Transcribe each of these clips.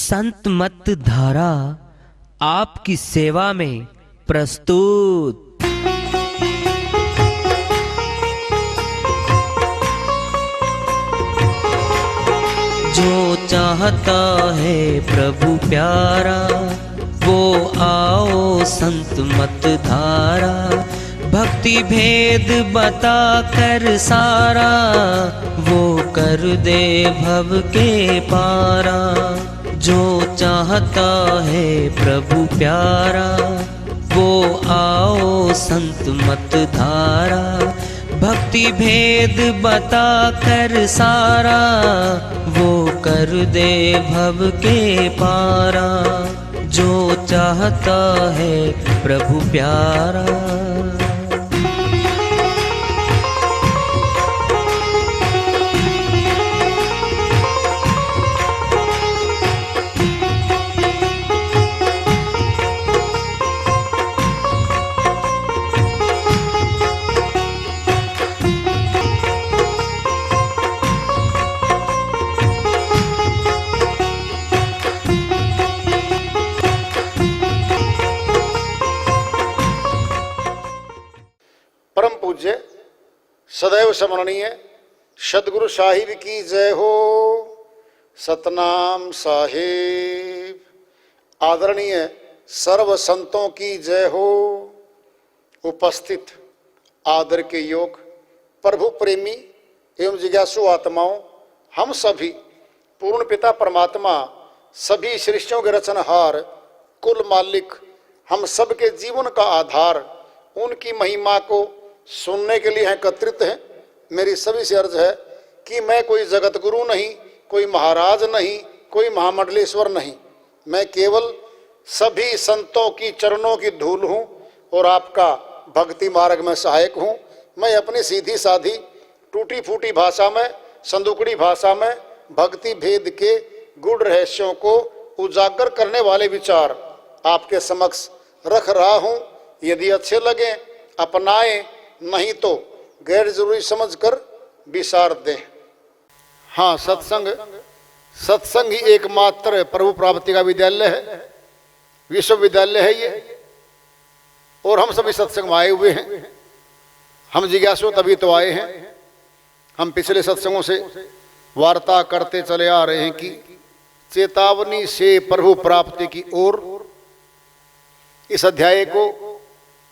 संत मत धारा आपकी सेवा में प्रस्तुत। जो चाहता है प्रभु प्यारा वो आओ संत मत धारा। भक्ति भेद बता कर सारा वो कर दे भव के पारा। जो चाहता है प्रभु प्यारा वो आओ संत मत धारा। भक्ति भेद बता कर सारा वो कर दे भव के पारा। जो चाहता है प्रभु प्यारा। परम पूज्य सदैव स्मरणीय सदगुरु साहिब की जय हो। सतनाम साहिब। आदरणीय सर्व संतों की जय हो। उपस्थित आदर के योग प्रभु प्रेमी एवं जिज्ञासु आत्माओं, हम सभी पूर्ण पिता परमात्मा सभी सृष्टियों के रचनहार कुल मालिक हम सबके जीवन का आधार उनकी महिमा को सुनने के लिए एकत्रित हैं। मेरी सभी से अर्ज है कि मैं कोई जगत गुरु नहीं, कोई महाराज नहीं, कोई महामंडलेश्वर नहीं। मैं केवल सभी संतों की चरणों की धूल हूँ और आपका भक्ति मार्ग में सहायक हूँ। मैं अपनी सीधी साधी टूटी फूटी भाषा में, संदुकड़ी भाषा में भक्ति भेद के गूढ़ रहस्यों को उजागर करने वाले विचार आपके समक्ष रख रहा हूँ। यदि अच्छे लगे अपनाएं, नहीं तो गैर जरूरी समझकर विसार दें। हाँ, सत्संग ही एकमात्र प्रभु प्राप्ति का विद्यालय है, विश्वविद्यालय है ये। और हम सभी सत्संग में आए हुए हैं। हम जिज्ञासु तभी तो आए हैं। हम पिछले सत्संगों से वार्ता करते चले आ रहे हैं कि चेतावनी से प्रभु प्राप्ति की ओर। इस अध्याय को,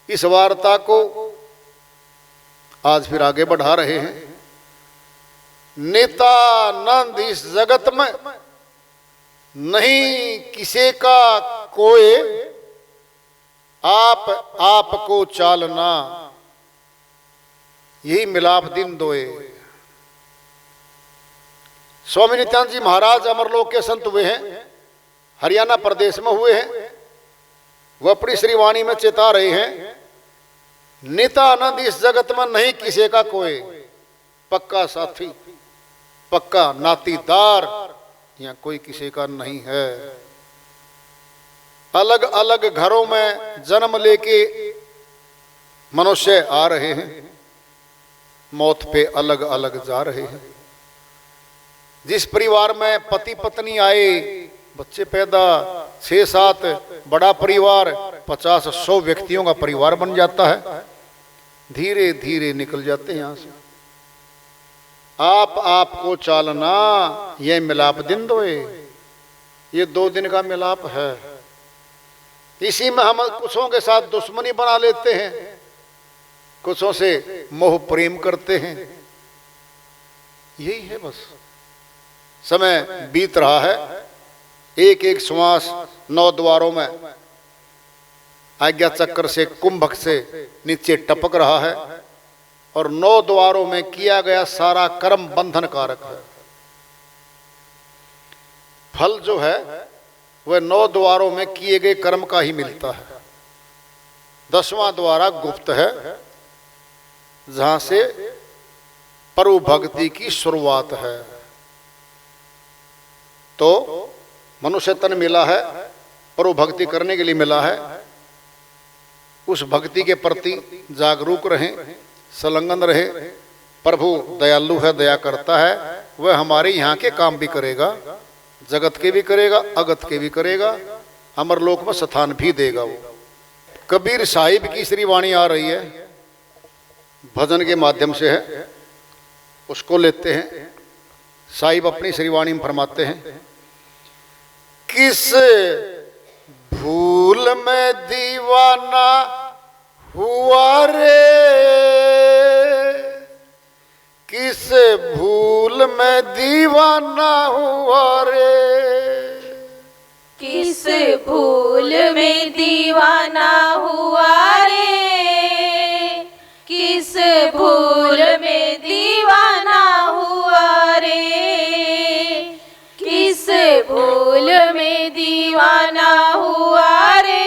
इस वार्ता को आज फिर आगे बढ़ा रहे हैं। नित्यानंद इस जगत में नहीं किसी का कोई, आपको चालना यही मिलाप दिन दोए। स्वामी नित्यानंद जी महाराज अमरलोक के संत हुए हैं, हरियाणा प्रदेश में हुए हैं। वह अपनी श्रीवाणी में चेता रहे हैं, नित्यानंद इस जगत में नहीं किसी का कोई, पक्का साथी, पक्का नातीदार यहाँ कोई किसी का नहीं है। अलग अलग घरों में जन्म लेके मनुष्य आ रहे हैं, मौत पे अलग अलग जा रहे हैं। जिस परिवार में पति पत्नी आए, बच्चे पैदा, 6-7 बड़ा परिवार, 50-100 व्यक्तियों का परिवार बन जाता है। धीरे धीरे निकल जाते हैं यहां से। आपको चालना ये मिलाप दिन दोए। ये 2 दिन का मिलाप है। इसी में हम कुछों के साथ दुश्मनी बना लेते हैं, कुछों से मोह प्रेम करते हैं। यही है बस। समय बीत रहा है, एक एक श्वास 9 द्वारों में आज्ञा चक्र से, कुंभक से नीचे टपक रहा है और 9 द्वारों में किया गया सारा कर्म बंधन कारक है। फल जो है वह 9 द्वारों में किए गए कर्म का ही मिलता है। 10वां द्वारा गुप्त है, जहां से प्रभु भक्ति की शुरुआत है। तो मनुष्य तन मिला है, प्रभु भक्ति करने के लिए मिला है। उस भक्ति के प्रति जागरूक रहें, संलग्न रहे। प्रभु दयालु है, दया करता है, वह हमारे यहाँ के काम भी करेगा, जगत के भी करेगा, अगत के भी करेगा, अमरलोक में स्थान भी देगा वो। कबीर साहिब की श्री वाणी आ रही है, भजन के माध्यम से है, उसको लेते हैं। साहिब अपनी श्री वाणी में फरमाते हैं, किस भूल में दीवाना हुआ रे, किस भूल में दीवाना हुआ रे, किस भूल में दीवाना हुआ रे, किस भूल में दीवाना हुआ रे, किस भूल में दीवाना हुआ रे,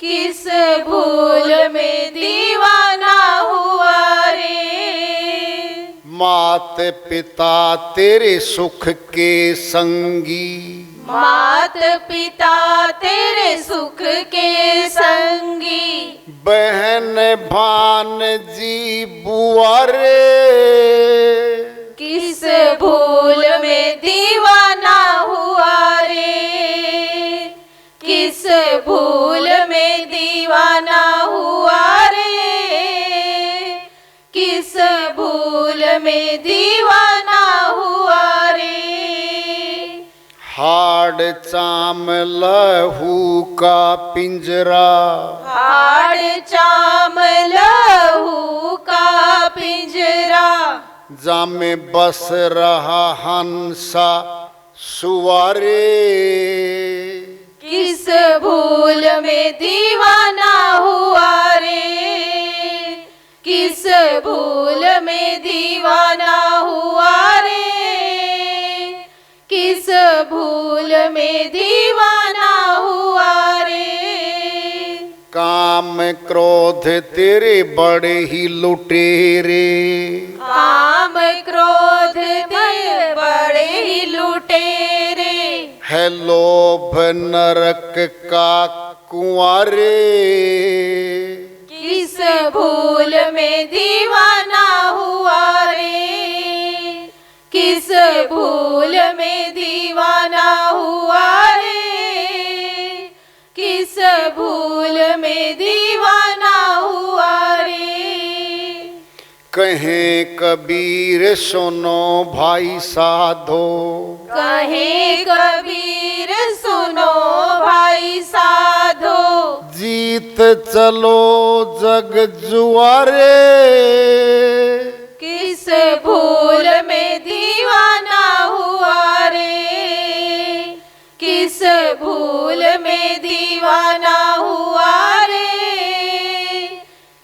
किस भूल में दीवाना हुआ रे। मात पिता तेरे सुख के संगी, मात पिता तेरे सुख के संगी, बहन भान जी बुआ रे, किस भूल में दीवाना हुआ रे, किस भूल में दीवाना हुआ रे, किस भूल में दीवाना हुआ रे। हाड़ चाम लहू का पिंजरा, हाड़ चाम लहू का पिंजरा, जामे बस रहा हंसा सुवारे, किस भूल में दीवाना हुआ रे, किस भूल में दीवाना हुआ रे, किस भूल में दीवाना हुआ रे। काम क्रोध तेरे बड़े ही लुटेरे, काम क्रोध तेरे बड़े ही लुटेरे, है लोभ नरक का कुंवारे, किस भूल में दीवाना हुआ रे, किस भूल में दीवाना हुआ रे, किस भूल में दीवाना हुआ रे। कहें कबीर सुनो भाई साधो, कहे कबीर सुनो भाई साधो, जीत चलो जग जुआरे, किस भूल में दीवाना हुआ रे, किस भूल में दीवाना हुआ रे,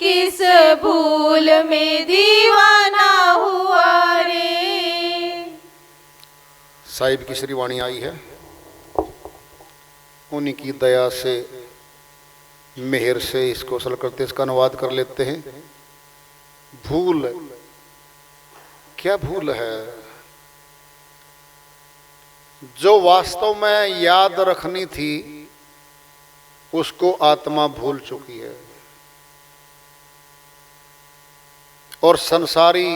किस भूल में दीवाना हुआ रे। साहिब की श्री वाणी आई है, उन्हीं की दया से मेहर से इसको असल करते इसका अनुवाद कर लेते हैं। भूल क्या भूल है, जो वास्तव में याद रखनी थी उसको आत्मा भूल चुकी है और संसारी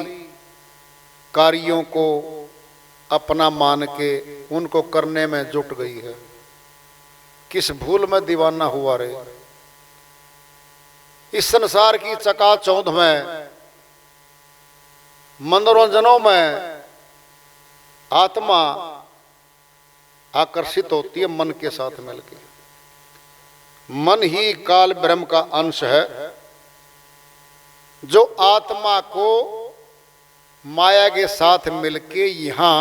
कार्यों को अपना मान के उनको करने में जुट गई है। किस भूल में दीवाना हुआ रे, इस संसार की चकाचौंध में मनोरंजनों में आत्मा आकर्षित होती है मन के साथ मिलकर। मन ही काल ब्रह्म का अंश है जो आत्मा को माया के साथ मिलके यहां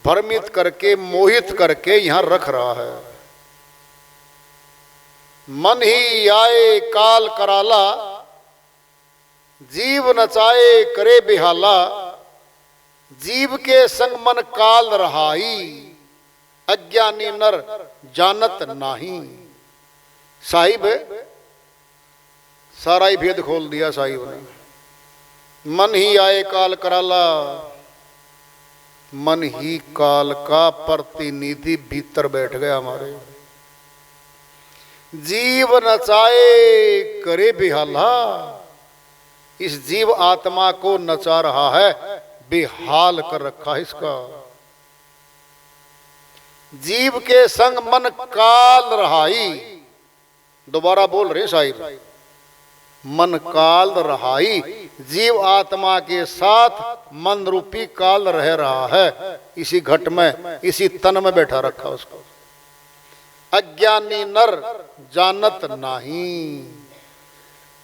भ्रमित करके मोहित करके यहां रख रहा है। मन ही आए काल कराला, जीव नचाए करे बेहाला, जीव के संग मन काल रहाई, अज्ञानी नर जानत नाही। साहिब सारा ही भेद खोल दिया साहिब ने। मन ही आए काल कराला, मन ही काल का प्रतिनिधि भीतर बैठ गया हमारे। जीव नचाए करे बेहाला, इस जीव आत्मा को नचा रहा है, बेहाल कर रखा है इसका। जीव के संग मन काल रहाई। दोबारा बोल रहे साहिब, मन काल रहाई। जीव आत्मा के साथ मन रूपी काल रह रहा है, इसी घट में, इसी तन में बैठा रखा उसको। अज्ञानी नर जानत नहीं,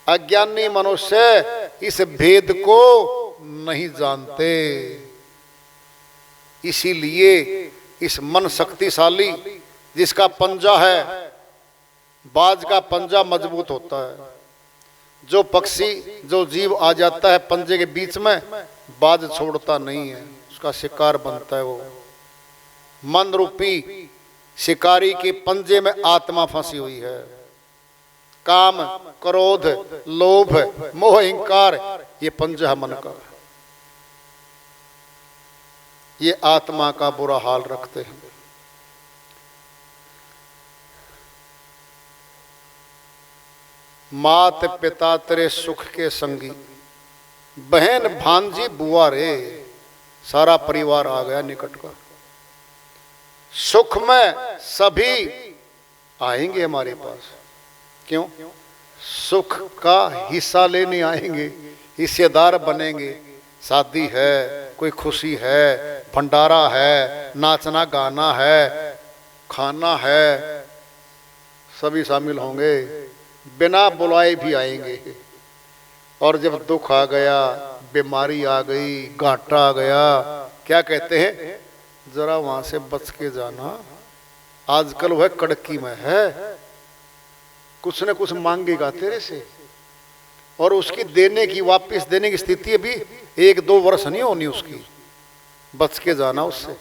अज्ञानी मनुष्य इस भेद को नहीं जानते। इसीलिए इस मन शक्तिशाली जिसका पंजा है, बाज का पंजा मजबूत होता है। जो पक्षी, जो जीव आ जाता है पंजे के बीच में, बाज छोड़ता नहीं है, उसका शिकार बनता है। वो मन रूपी शिकारी के पंजे में आत्मा फंसी हुई है। काम, क्रोध, लोभ, मोह, अहंकार, ये पंजा है मन का। ये आत्मा का बुरा हाल रखते हैं। मात पिता तेरे सुख के संगी, बहन भांजी बुआ रे, सारा परिवार आ गया निकट का। सुख में सभी आएंगे हमारे पास। क्यों? सुख का हिस्सा लेने आएंगे, हिस्सेदार बनेंगे। शादी है, कोई खुशी है, भंडारा है, नाचना गाना है, खाना है, सभी शामिल होंगे, बिना बुलाए भी आएंगे। और जब दुख आ गया, बीमारी आ गई, घाटा आ गया, क्या कहते हैं? जरा वहां से बच के जाना, आजकल वह कड़की में है, कुछ न कुछ मांगेगा तेरे से, और उसकी देने की, वापस देने की स्थिति अभी 1-2 वर्ष नहीं होनी उसकी। बच के जाना उससे।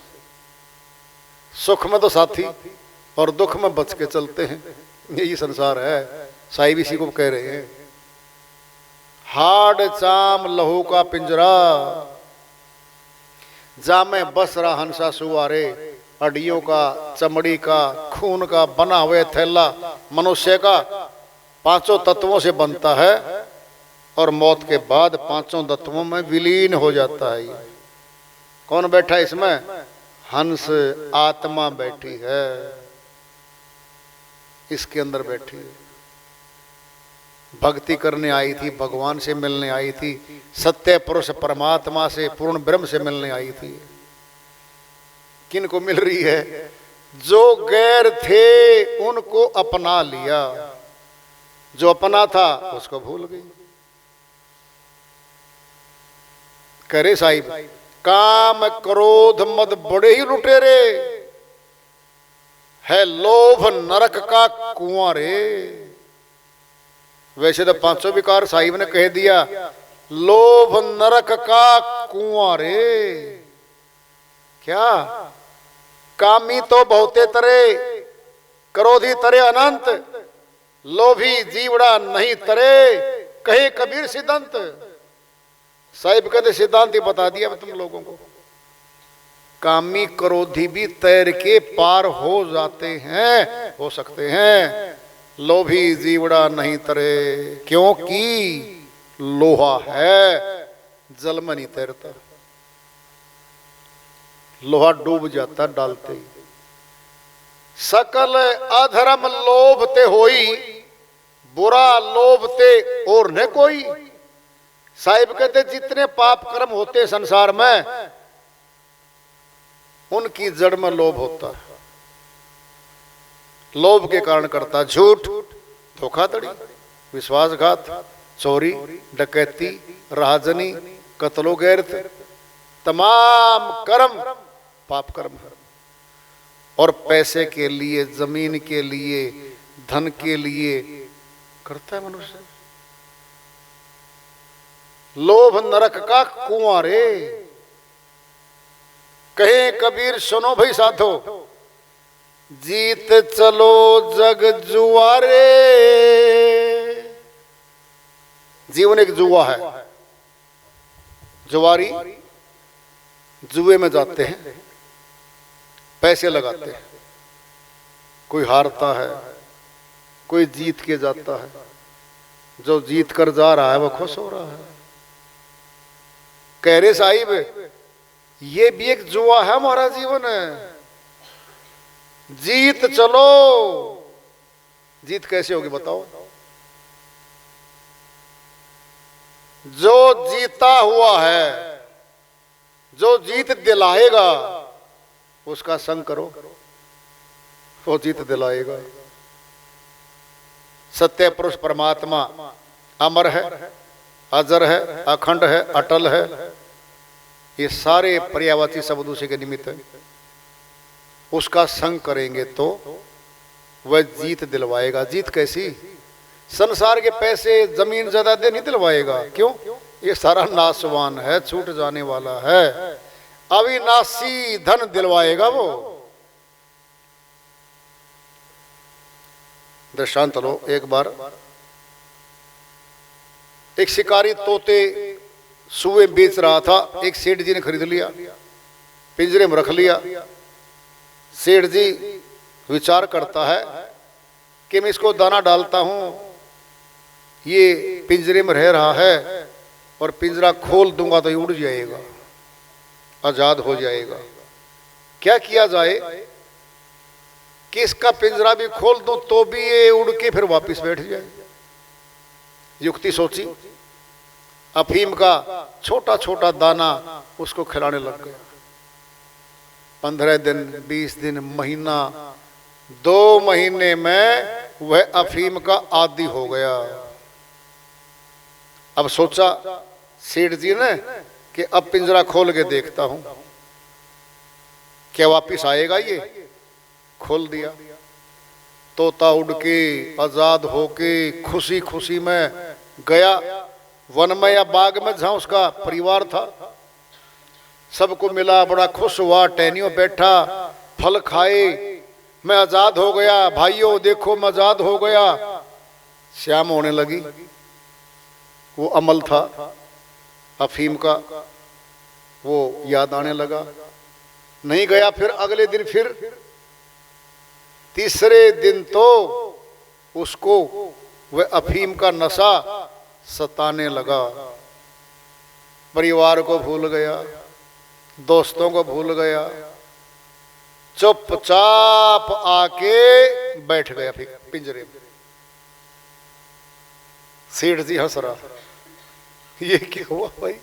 सुख में तो साथी और दुख में बच के चलते हैं, यही संसार है। साहिब इसी को कह रहे हैं। हाड़ चाम लहू का पिंजरा, जा में बस रहा हंसा सुवारे। हड्डियों का, चमड़ी का, खून का बना हुआ थैला मनुष्य का 5 तत्वों से बनता है, और मौत के बाद 5 तत्वों में विलीन हो जाता है। ये कौन बैठा है इसमें? हंस आत्मा बैठी है, इसके अंदर बैठी है। भक्ति करने आई थी, भगवान से मिलने आई थी, सत्य पुरुष परमात्मा से, पूर्ण ब्रह्म से मिलने आई थी। किन को मिल रही है? जो गैर थे उनको अपना लिया, जो अपना था उसको भूल गई। करे साहिब, काम क्रोध मद बड़े ही लुटेरे, है लोभ नरक का कुआं रे। वैसे तो 5 विकार साहिब ने कह दिया, लोभ नरक का कुआं रे। क्या? कामी तो बहुते तरे, क्रोधी तरे अनंत, लोभी जीवड़ा नहीं तरे, कहे कबीर सिद्धांत। साहिब कहते सिद्धांत ही बता दिया तुम लोगों को। कामी क्रोधी भी तैर के पार हो जाते हैं, हो सकते हैं, लोभी जीवड़ा नहीं तरे, क्योंकि लोहा है, जल में नहीं तैरता। लोहा डूब जाता डालते ही। सकल अधर्म लोभ ते होई, बुरा लोभ ते और न कोई। साहिब कहते जितने पाप कर्म होते संसार में, उनकी जड़ में लोभ होता है। लोभ के कारण करता झूठ, धोखाधड़ी, विश्वासघात, चोरी, डकैती, राहजनी, कत्लो गैरत, तमाम कर्म पाप कर्म है। और पैसे के लिए, जमीन के लिए, धन के लिए करता है मनुष्य। लोभ नरक का कुआं रे। कहे कबीर सुनो भाई साधो, जीत चलो जग जुआरे। जीवन एक जुआ है। जुआरी जुए में जाते हैं, पैसे लगाते हैं, कोई हारता है, कोई जीत के जाता है। जो जीत कर जा रहा है वो खुश हो रहा है। कह रहे साहिब ये भी एक जुआ है, हमारा जीवन है। जीत चलो। जीत कैसे होगी बताओ? जो जीता हुआ है, जो जीत दिलाएगा उसका संग करो, वो जीत दिलाएगा। सत्य पुरुष परमात्मा अमर है, अजर है, अखंड है, अटल है। ये सारे पर्यायवाची शब्द उसी के निमित्त है। उसका संग करेंगे तो वह जीत दिलवाएगा। जीत कैसी? संसार के पैसे जमीन जायदादें नहीं दिलवाएगा। क्यों? ये सारा नाशवान है, छूट जाने वाला है। अविनाशी धन दिलवाएगा वो। दृष्टांत लो। एक बार एक शिकारी तोते सुए बेच रहा था। एक सेठ जी ने खरीद लिया, पिंजरे में रख लिया। सेठ जी विचार करता है कि मैं इसको दाना डालता हूं, ये पिंजरे में रह रहा है और पिंजरा खोल दूंगा तो ये उड़ जाएगा, आजाद हो जाएगा। क्या किया जाए कि इसका पिंजरा भी खोल दूं तो भी ये उड़ के फिर वापस बैठ जाए। युक्ति सोची, अफीम का छोटा छोटा दाना उसको खिलाने लग गया। 15 दिन, 20 दिन, महीना, 2 महीने में वह अफीम का आदी हो गया। अब सोचा सेठ जी ने कि अब पिंजरा खोल के देखता हूं क्या वापिस आएगा। ये खोल दिया। तोता उड़ के आजाद होके खुशी खुशी में गया वन में या बाग में जहां उसका परिवार था। सबको मिला, बड़ा खुश हुआ, टहनियों बैठा, फल खाए। मैं आजाद हो गया, भाइयों देखो मैं आजाद हो गया। शाम होने लगी। वो अमल था अफीम का, वो याद आने लगा। नहीं गया। फिर अगले दिन, फिर तीसरे दिन तो उसको वह अफीम का नशा सताने लगा। परिवार को भूल गया, दोस्तों को भूल गया, चुपचाप आके बैठ गया फिर पिंजरे में। सेठ जी हंस रहा, ये क्या हुआ भाई?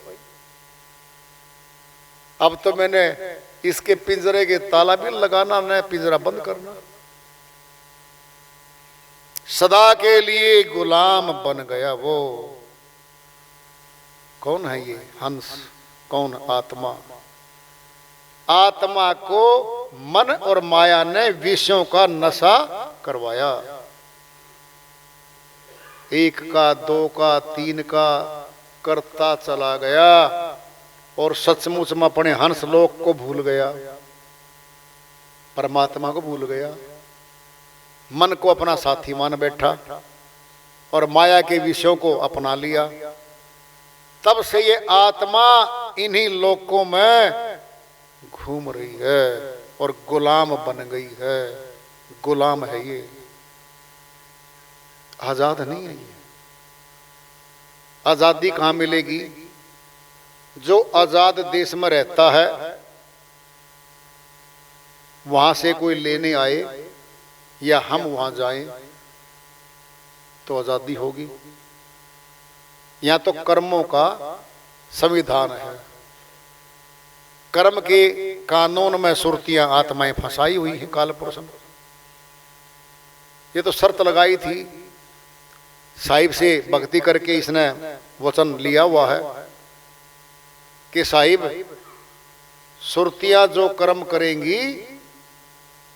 अब तो मैंने इसके पिंजरे के ताला भी लगाना, न पिंजरा बंद करना। सदा के लिए गुलाम बन गया वो। कौन है ये हंस? कौन? आत्मा। आत्मा को मन और माया ने विषयों का नशा करवाया। 1 का, 2 का, 3 का करता चला गया और सचमुच में अपने हंस लोक को भूल गया, परमात्मा को भूल गया। मन को अपना साथी मान बैठा और माया के विषयों को अपना लिया। तब से ये आत्मा इन्हीं लोकों में घूम रही है और गुलाम बन गई है। गुलाम है ये, आजाद नहीं है ये। आजादी कहां मिलेगी? जो आजाद देश में रहता है वहां से कोई लेने आए या हम वहां जाएं तो आजादी होगी। यहां तो कर्मों का संविधान है। कर्म के कानून में सुरतियां आत्माएं फंसाई हुई हैं काल पुरुष में। ये तो शर्त लगाई थी साहिब से भक्ति करके, इसने वचन लिया हुआ है कि साहिब सुरतियां जो कर्म करेंगी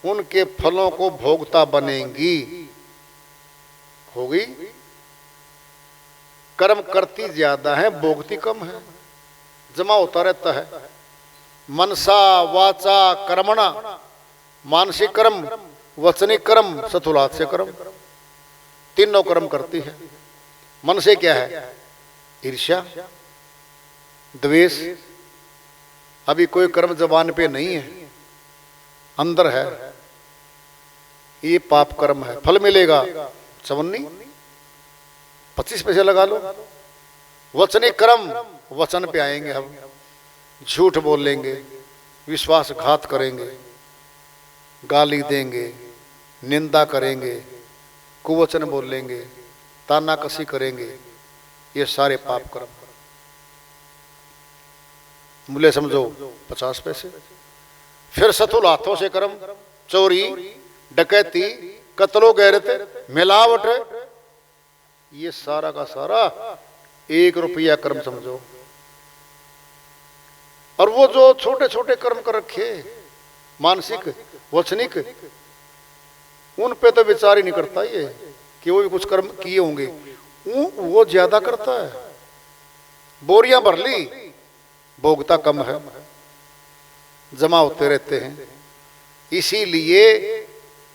उनके फलों को भोगता बनेंगी। होगी? कर्म करती ज्यादा है, भोगती कम है, जमा होता रहता है। मनसा वाचा कर्मणा, मानसिक कर्म, वचनिक कर्म, स्थूलास्य कर्म, तीनों कर्म करती है। मन से क्या है? ईर्ष्या, द्वेष। अभी कोई कर्म जबान पे नहीं है, अंदर है। ये पाप कर्म है। फल मिलेगा 54, 25 पैसे लगा लो। वचनिक कर्म, वचन पे आएंगे हम, झूठ बोलेंगे, विश्वासघात करेंगे, गाली देंगे, निंदा करेंगे, कुवचन बोलेंगे, ताना कसी करेंगे, ये सारे पाप कर्म। मूल्य समझो 50 पैसे। फिर सतुल हाथों से कर्म, चोरी, डकैती, कत्लो गैरत, मिलावट, ये सारा का सारा 1 रुपया कर्म समझो। और वो जो छोटे छोटे कर्म कर रखे, मानसिक वचनिक, उन पे तो विचार ही नहीं करता ये कि वो भी कुछ कर्म किए होंगे, वो ज्यादा करता है। बोरियां भर ली, भोगता कम है, जमा होते रहते हैं। इसीलिए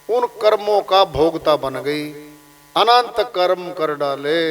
उन कर्मों का भोगता बन गई, अनंत कर्म कर डाले।